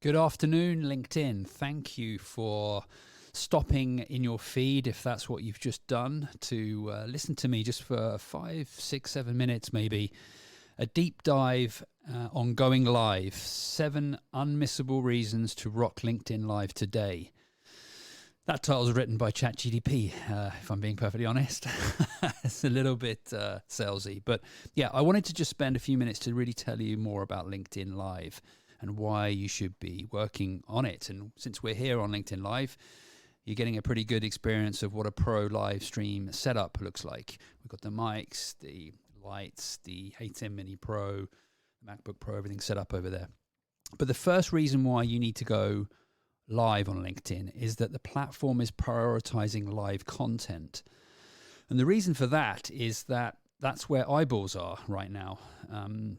Good afternoon, LinkedIn. Thank you for stopping in your feed, if that's what you've just done, to listen to me just for 5, 6, 7 minutes maybe. A deep dive on going live. 7 unmissable reasons to rock LinkedIn Live today. That title was written by ChatGPT, if I'm being perfectly honest. It's a little bit salesy. But yeah, I wanted to just spend a few minutes to really tell you more about LinkedIn Live and why you should be working on it. And since we're here on LinkedIn Live, you're getting a pretty good experience of what a pro live stream setup looks like. We've got the mics, the lights, the A10 Mini Pro, the MacBook Pro, everything set up over there. But the first reason why you need to go live on LinkedIn is that the platform is prioritizing live content. And the reason for that is that that's where eyeballs are right now.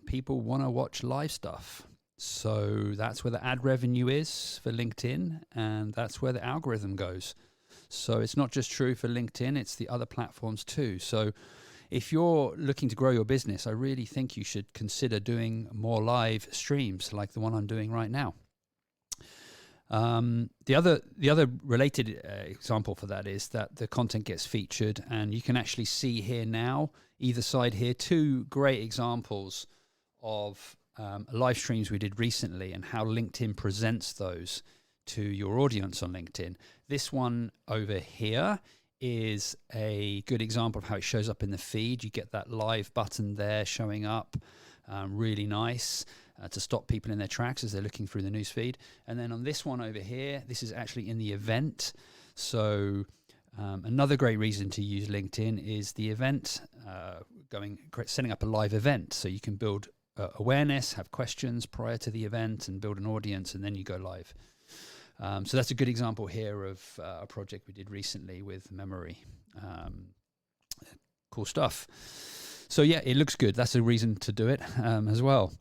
People want to watch live stuff. So that's where the ad revenue is for LinkedIn, and that's where the algorithm goes. So it's not just true for LinkedIn, it's the other platforms too. So if you're looking to grow your business, I really think you should consider doing more live streams like the one I'm doing right now. The other related example for that is that the content gets featured, and you can actually see here now, either side here, 2 great examples of live streams we did recently and how LinkedIn presents those to your audience on LinkedIn. This one over here is a good example of how it shows up in the feed. You get that live button there showing up, really nice to stop people in their tracks as they're looking through the news feed. And then on this one over here, this is actually in the event. So another great reason to use LinkedIn is the event, setting up a live event so you can build awareness, have questions prior to the event and build an audience, and then you go live. So that's a good example here of a project we did recently with Memory. Cool stuff. So yeah, it looks good. That's a reason to do it as well.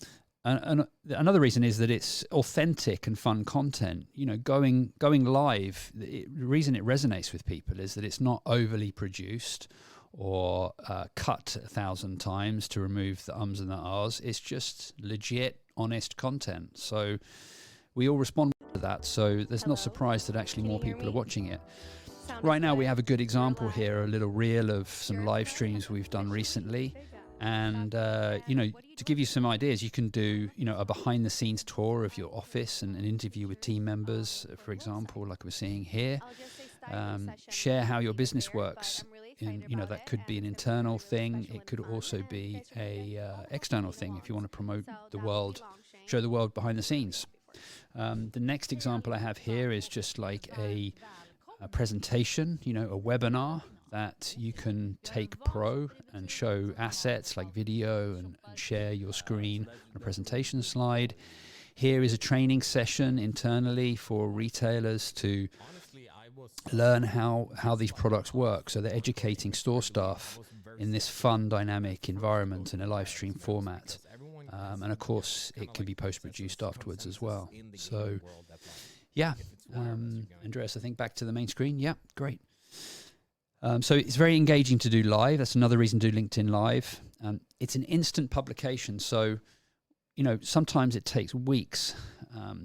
And another reason is that it's authentic and fun content. You know, going live, the reason it resonates with people is that it's not overly produced or cut 1,000 times to remove the ums and the ahs. It's just legit, honest content. So we all respond to that. So there's no surprise that actually more people are watching it. Right now we have a good example here, a little reel of some live streams we've done recently. And, to give you some ideas, you can do, a behind the scenes tour of your office and an interview with team members, for example, like we're seeing here. Share how your business works. And, that could be an internal thing. It could also be a external thing if you want to promote the world, show the world behind the scenes. The next example I have here is just like a presentation, a webinar that you can take pro and show assets like video and share your screen on a presentation slide. Here is a training session internally for retailers to learn how these products work. So they're educating store staff in this fun, dynamic environment in a live stream format. And of course, it can be post-produced afterwards as well. So, yeah. Andreas, I think back to the main screen. Yeah, great. So it's very engaging to do live. That's another reason to do LinkedIn Live. It's an instant publication. So, sometimes it takes weeks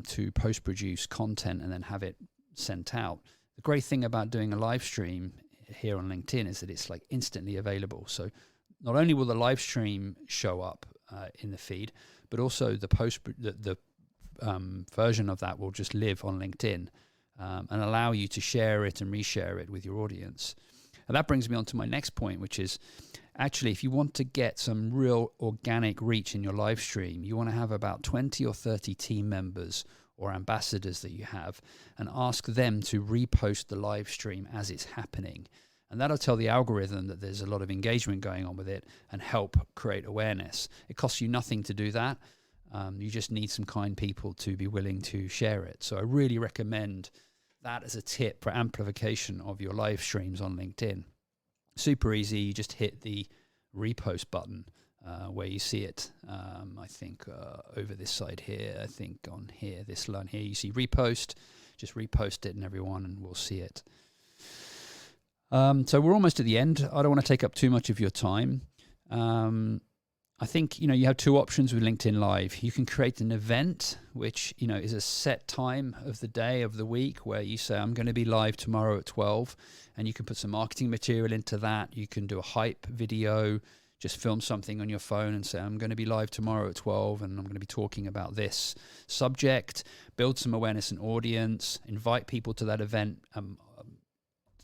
to post-produce content and then have it sent out. The great thing about doing a live stream here on LinkedIn is that it's like instantly available. So not only will the live stream show up in the feed, but also the version of that will just live on LinkedIn and allow you to share it and reshare it with your audience. And that brings me on to my next point, which is actually if you want to get some real organic reach in your live stream, you want to have about 20 or 30 team members or ambassadors that you have and ask them to repost the live stream as it's happening. And that'll tell the algorithm that there's a lot of engagement going on with it and help create awareness. It costs you nothing to do that. You just need some kind people to be willing to share it. So I really recommend that as a tip for amplification of your live streams on LinkedIn. Super easy. You just hit the repost button where you see it. I think over this side here, I think on here, this line here, you see repost. Just repost it and everyone will see it. So we're almost at the end. I don't want to take up too much of your time. I think, you have two options with LinkedIn Live. You can create an event, which, is a set time of the day, of the week, where you say, I'm going to be live tomorrow at 12, and you can put some marketing material into that. You can do a hype video, just film something on your phone and say, I'm going to be live tomorrow at 12, and I'm going to be talking about this subject, build some awareness and audience, invite people to that event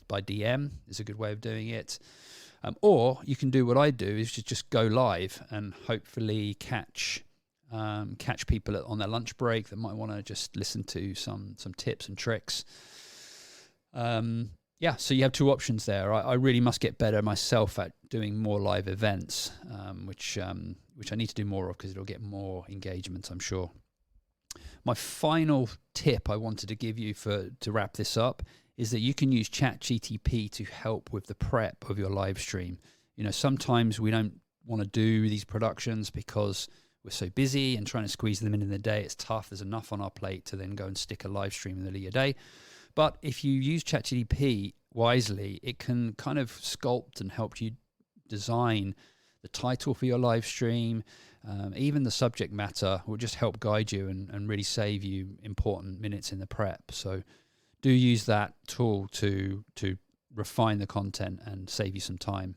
by DM is a good way of doing it. Or you can do what I do, is just go live and hopefully catch people on their lunch break that might want to just listen to some tips and tricks. So you have two options there. I really must get better myself at doing more live events, which I need to do more of, because it'll get more engagement, I'm sure. My final tip I wanted to give you to wrap this up is that you can use ChatGPT to help with the prep of your live stream. Sometimes we don't want to do these productions because we're so busy and trying to squeeze them in the day. It's tough. There's enough on our plate to then go and stick a live stream in the middle of your day. But if you use ChatGPT wisely, it can kind of sculpt and help you design the title for your live stream. Even the subject matter will just help guide you and really save you important minutes in the prep. So do use that tool to refine the content and save you some time.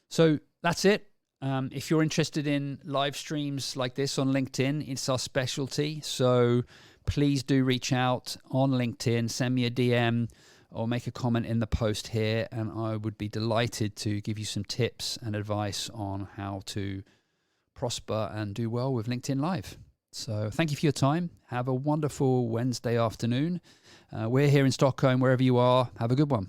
So that's it. If you're interested in live streams like this on LinkedIn, it's our specialty. So please do reach out on LinkedIn, send me a DM or make a comment in the post here, and I would be delighted to give you some tips and advice on how to prosper and do well with LinkedIn Live. So thank you for your time. Have a wonderful Wednesday afternoon. We're here in Stockholm, wherever you are. Have a good one.